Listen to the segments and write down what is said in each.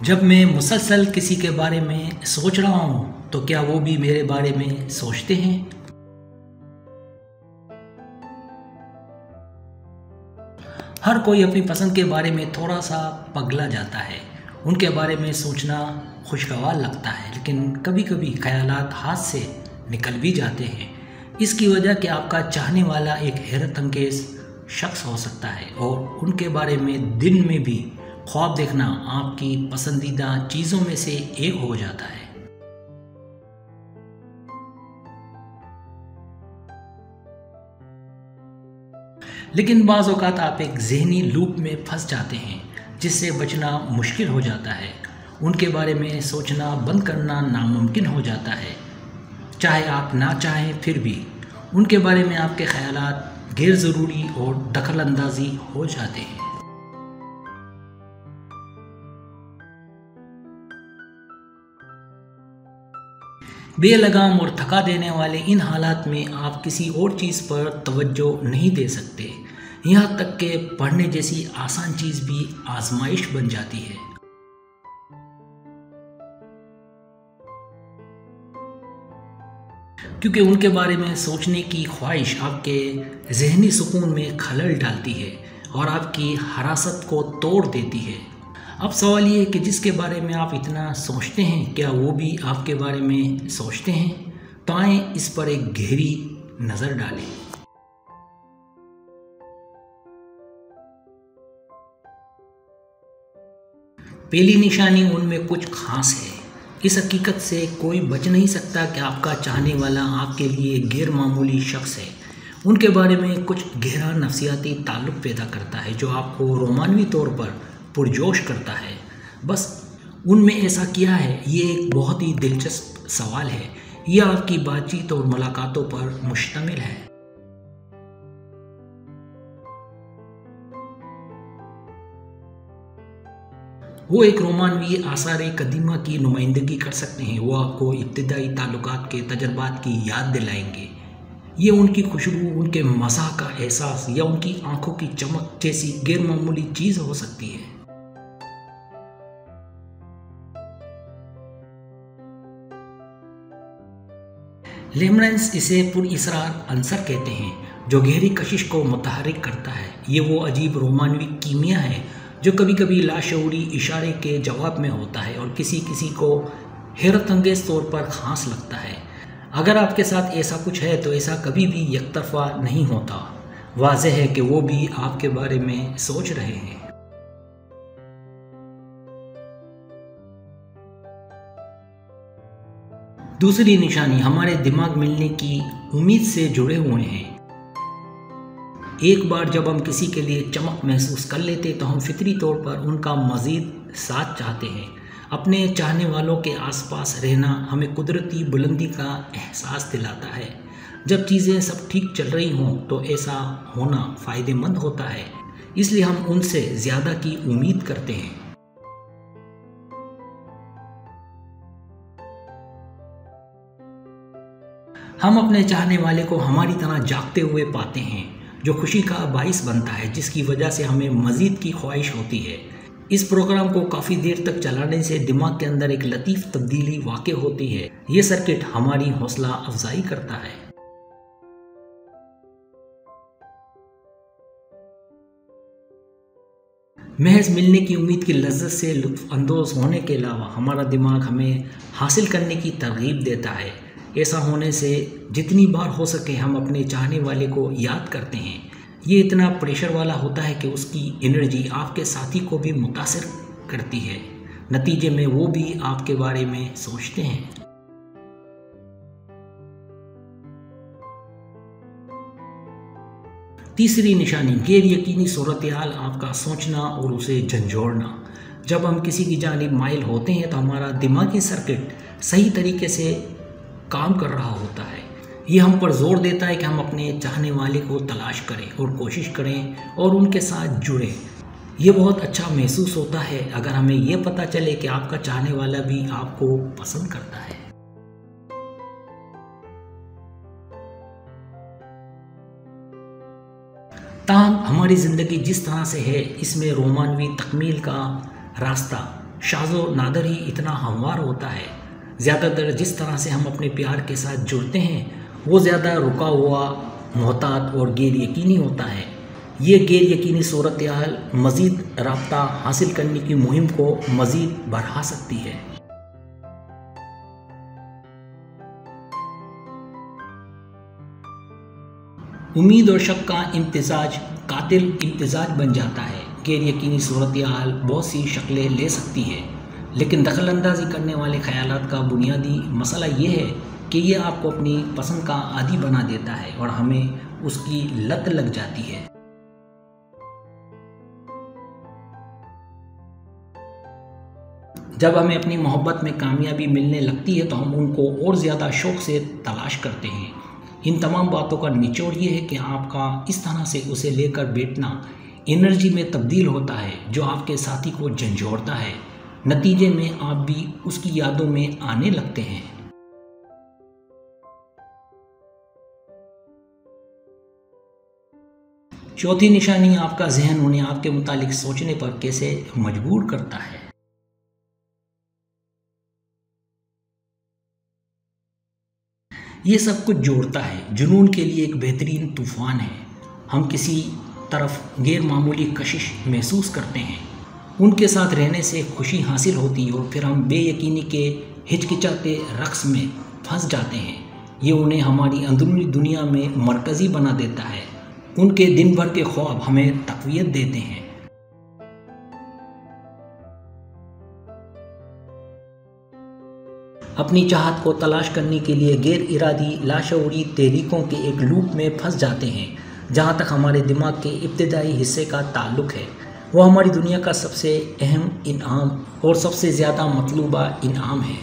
जब मैं मुसलसल किसी के बारे में सोच रहा हूँ तो क्या वो भी मेरे बारे में सोचते हैं? हर कोई अपनी पसंद के बारे में थोड़ा सा पगला जाता है। उनके बारे में सोचना खुशगवार लगता है, लेकिन कभी कभी ख्यालात हाथ से निकल भी जाते हैं। इसकी वजह कि आपका चाहने वाला एक हैरत अंगेज शख्स हो सकता है और उनके बारे में दिन में भी ख्वाब देखना आपकी पसंदीदा चीज़ों में से एक हो जाता है। लेकिन बाज़ औक़ात आप एक ज़हनी लूप में फंस जाते हैं जिससे बचना मुश्किल हो जाता है। उनके बारे में सोचना बंद करना नामुमकिन हो जाता है। चाहे आप ना चाहें फिर भी उनके बारे में आपके ख़यालात गैर ज़रूरी और दखल अंदाजी हो जाते हैं। बेलगाम और थका देने वाले इन हालात में आप किसी और चीज़ पर तवज्जो नहीं दे सकते। यहाँ तक कि पढ़ने जैसी आसान चीज़ भी आजमाइश बन जाती है। क्योंकि उनके बारे में सोचने की ख्वाहिश आपके जहनी सुकून में खलल डालती है और आपकी हरासत को तोड़ देती है। अब सवाल ये है कि जिसके बारे में आप इतना सोचते हैं, क्या वो भी आपके बारे में सोचते हैं? तो आए इस पर एक गहरी नज़र डालें। पहली निशानी उनमें कुछ खास है। इस हकीकत से कोई बच नहीं सकता कि आपका चाहने वाला आपके लिए गैर मामूली शख्स है। उनके बारे में कुछ गहरा नफसियाती ताल्लुक़ पैदा करता है जो आपको रोमानवी तौर पर पुरजोश करता है। बस उनमें ऐसा किया है, ये एक बहुत ही दिलचस्प सवाल है। यह आपकी बातचीत और मुलाकातों पर मुश्तमिल है। वो एक रोमानवी आसार कदीमा की नुमाइंदगी कर सकते हैं। वो आपको इब्तिदाई ताल्लुकात के तजर्बात की याद दिलाएंगे। ये उनकी खुशबू, उनके मज़ा का एहसास या उनकी आंखों की चमक जैसी गैर मामूली चीज़ हो सकती है। लेमरेंस इसे पुरअसरार अंसर कहते हैं जो गहरी कशिश को मुतहरिक करता है। ये वो अजीब रोमानवी कीमिया है जो कभी कभी लाशऊरी इशारे के जवाब में होता है और किसी किसी को हैरत अंगेज तौर पर खास लगता है। अगर आपके साथ ऐसा कुछ है तो ऐसा कभी भी एकतरफा नहीं होता। वाज़ेह है कि वो भी आपके बारे में सोच रहे हैं। दूसरी निशानी हमारे दिमाग मिलने की उम्मीद से जुड़े हुए हैं। एक बार जब हम किसी के लिए चमक महसूस कर लेते तो हम फितरी तौर पर उनका मज़ीद साथ चाहते हैं। अपने चाहने वालों के आसपास रहना हमें कुदरती बुलंदी का एहसास दिलाता है। जब चीज़ें सब ठीक चल रही हों तो ऐसा होना फ़ायदेमंद होता है, इसलिए हम उनसे ज़्यादा की उम्मीद करते हैं। हम अपने चाहने वाले को हमारी तरह जागते हुए पाते हैं, जो खुशी का बाइस बनता है, जिसकी वजह से हमें मज़ीद की ख्वाहिश होती है। इस प्रोग्राम को काफ़ी देर तक चलाने से दिमाग के अंदर एक लतीफ़ तब्दीली वाक़ई होती है। ये सर्किट हमारी हौसला अफजाई करता है। महज मिलने की उम्मीद की लज्जत से लुत्फ़ अंदोज़ होने के अलावा हमारा दिमाग हमें हासिल करने की तरगीब देता है। ऐसा होने से जितनी बार हो सके हम अपने चाहने वाले को याद करते हैं। ये इतना प्रेशर वाला होता है कि उसकी एनर्जी आपके साथी को भी मुतासिर करती है। नतीजे में वो भी आपके बारे में सोचते हैं। तीसरी निशानी गैर यकीनी सूरत-ए-हाल आपका सोचना और उसे झंझोड़ना। जब हम किसी की जानिब माइल होते हैं तो हमारा दिमागी सर्किट सही तरीके से काम कर रहा होता है। ये हम पर जोर देता है कि हम अपने चाहने वाले को तलाश करें और कोशिश करें और उनके साथ जुड़ें। ये बहुत अच्छा महसूस होता है अगर हमें ये पता चले कि आपका चाहने वाला भी आपको पसंद करता है। ताहम हमारी ज़िंदगी जिस तरह से है, इसमें रोमानवी तकमील का रास्ता शाज़ो नादर ही इतना हमवार होता है। ज़्यादातर जिस तरह से हम अपने प्यार के साथ जुड़ते हैं वो ज़्यादा रुका हुआ, मोहतात और गैर यकीनी होता है। ये गैर यकीनी सूरत हाल मज़ीद राब्ता हासिल करने की मुहिम को मज़ीद बढ़ा सकती है। उम्मीद और शक का इम्तिजाज कातिल इम्तिजाज बन जाता है। गैर यकीनी सूरत हाल बहुत सी शक्लें ले सकती है, लेकिन दखलंदाजी करने वाले ख़यालात का बुनियादी मसला ये है कि ये आपको अपनी पसंद का आदी बना देता है और हमें उसकी लत लग जाती है। जब हमें अपनी मोहब्बत में कामयाबी मिलने लगती है तो हम उनको और ज़्यादा शौक़ से तलाश करते हैं। इन तमाम बातों का निचोड़ ये है कि आपका इस तरह से उसे लेकर बैठना एनर्जी में तब्दील होता है जो आपके साथी को झंझोड़ता है। नतीजे में आप भी उसकी यादों में आने लगते हैं। चौथी निशानी आपका जहन उन्हें आपके मुतालिक सोचने पर कैसे मजबूर करता है। ये सब कुछ जोड़ता है जुनून के लिए एक बेहतरीन तूफ़ान है। हम किसी तरफ गैर मामूली कशिश महसूस करते हैं, उनके साथ रहने से खुशी हासिल होती है और फिर हम बेयकीनी के हिचकिचाते रक्स में फंस जाते हैं। ये उन्हें हमारी अंदरूनी दुनिया में मरकज़ी बना देता है। उनके दिन भर के ख्वाब हमें तक़वियत देते हैं। अपनी चाहत को तलाश करने के लिए गैर इरादी लाशऊरी तहरीकों के एक लूप में फंस जाते हैं। जहाँ तक हमारे दिमाग के इब्तिदाई हिस्से का ताल्लुक़ है, वो हमारी दुनिया का सबसे अहम इनाम और सबसे ज़्यादा मतलूबा इनाम है।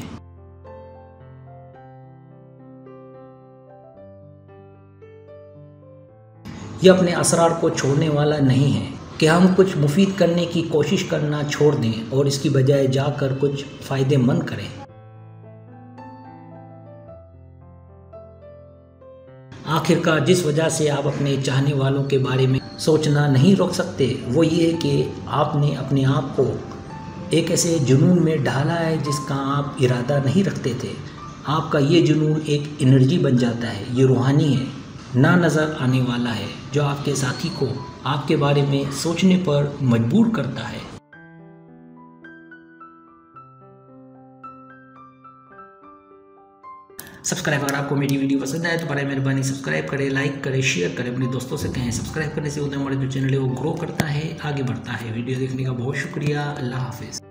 यह अपने असरार को छोड़ने वाला नहीं है कि हम कुछ मुफीद करने की कोशिश करना छोड़ दें और इसकी बजाय जाकर कुछ फ़ायदेमंद करें। आखिरकार जिस वजह से आप अपने चाहने वालों के बारे में सोचना नहीं रोक सकते वो ये है कि आपने अपने आप को एक ऐसे जुनून में डाला है जिसका आप इरादा नहीं रखते थे। आपका ये जुनून एक एनर्जी बन जाता है। ये रूहानी है, ना नज़र आने वाला है, जो आपके साथी को आपके बारे में सोचने पर मजबूर करता है। सब्सक्राइब, अगर आपको मेरी वीडियो पसंद आए तो बड़ी मेहरबानी सब्सक्राइब करें, लाइक करें, शेयर करें, अपने दोस्तों से कहें। सब्सक्राइब करने से उधर हमारा जो चैनल है वो ग्रो करता है, आगे बढ़ता है। वीडियो देखने का बहुत शुक्रिया। अल्लाह हाफिज़।